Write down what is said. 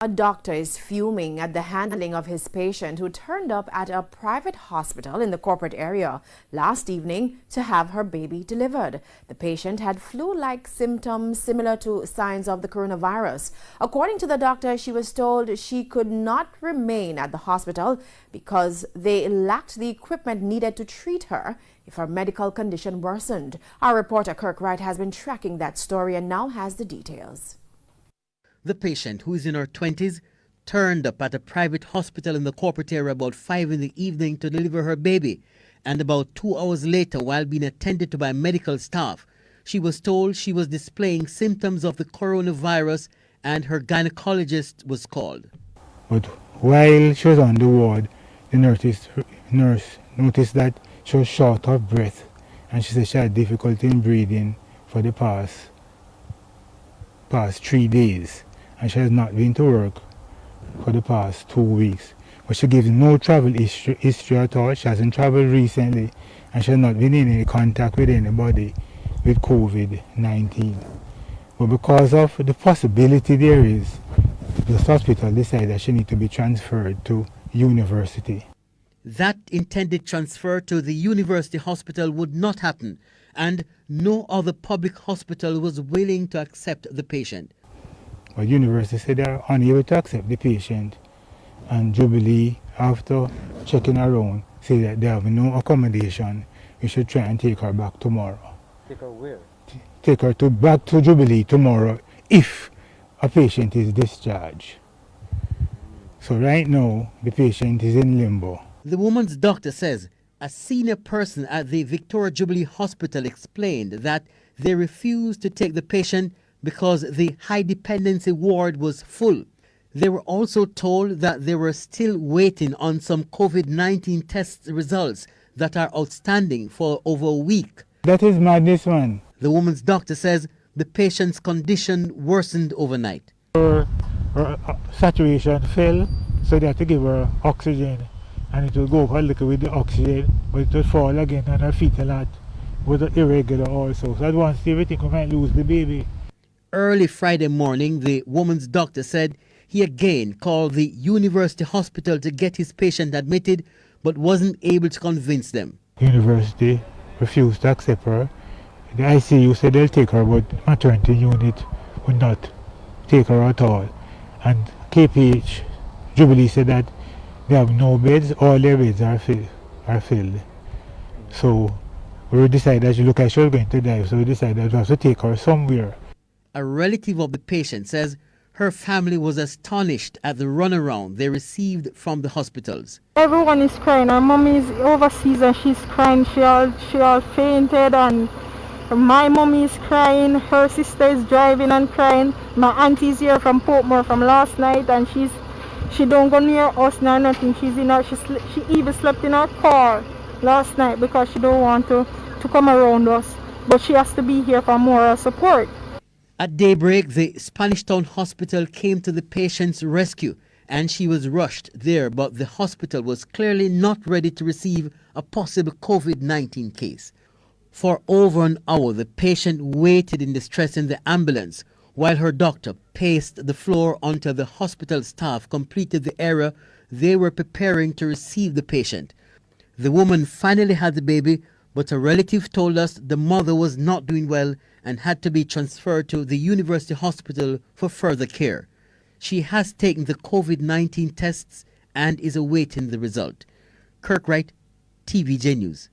A doctor is fuming at the handling of his patient who turned up at a private hospital in the corporate area last evening to have her baby delivered. The patient had flu-like symptoms similar to signs of the coronavirus. According to the doctor, she was told she could not remain at the hospital because they lacked the equipment needed to treat her if her medical condition worsened. Our reporter Kirk Wright has been tracking that story and now has the details. The patient, who is in her 20s, turned up at a private hospital in the corporate area about 5 in the evening to deliver her baby. And about 2 hours later, while being attended to by medical staff, she was told she was displaying symptoms of the coronavirus and her gynecologist was called. But while she was on the ward, the nurse noticed that she was short of breath, and she said she had difficulty in breathing for the past 3 days. And she has not been to work for the past 2 weeks. But she gives no travel history at all. She hasn't traveled recently, and she has not been in any contact with anybody with COVID-19. But because of the possibility there is, the hospital decided that she needs to be transferred to university. That intended transfer to the university hospital would not happen, and no other public hospital was willing to accept the patient. But university said they are unable to accept the patient, and Jubilee, after checking around, say that they have no accommodation. We should try and take her back tomorrow. Take her where? Take her back to Jubilee tomorrow if a patient is discharged. So right now, the patient is in limbo. The woman's doctor says a senior person at the Victoria Jubilee Hospital explained that they refused to take the patient because the high dependency ward was full. They were also told that they were still waiting on some COVID-19 test results that are outstanding for over a week. That is madness, man. The woman's doctor says the patient's condition worsened overnight. Her saturation fell, so they had to give her oxygen, and it will go up a little with the oxygen, but it will fall again, and her fetal heart was irregular also. So at one stage we think we might lose the baby. Early Friday morning, the woman's doctor said he again called the university hospital to get his patient admitted, but wasn't able to convince them. The university refused to accept her. The ICU said they'll take her, but maternity unit would not take her at all. And KPH, Jubilee, said that they have no beds, all their beds are filled. So we decided that she looked like she was going to die, so we decided we have to take her somewhere. A relative of the patient says her family was astonished at the runaround they received from the hospitals. Everyone is crying. Her mom is overseas and she's crying. She all fainted, and my mom is crying. Her sister is driving and crying. My auntie is here from Portmore from last night, and she don't go near us nor nothing. She even slept in her car last night because she don't want to come around us. But she has to be here for moral support. At daybreak, the Spanish Town Hospital came to the patient's rescue and she was rushed there, but the hospital was clearly not ready to receive a possible COVID-19 case. For over an hour, the patient waited in distress in the ambulance while her doctor paced the floor until the hospital staff completed the area they were preparing to receive the patient. The woman finally had the baby, but a relative told us the mother was not doing well and had to be transferred to the university hospital for further care. She has taken the COVID-19 tests and is awaiting the result. Kirk Wright, TVJ News.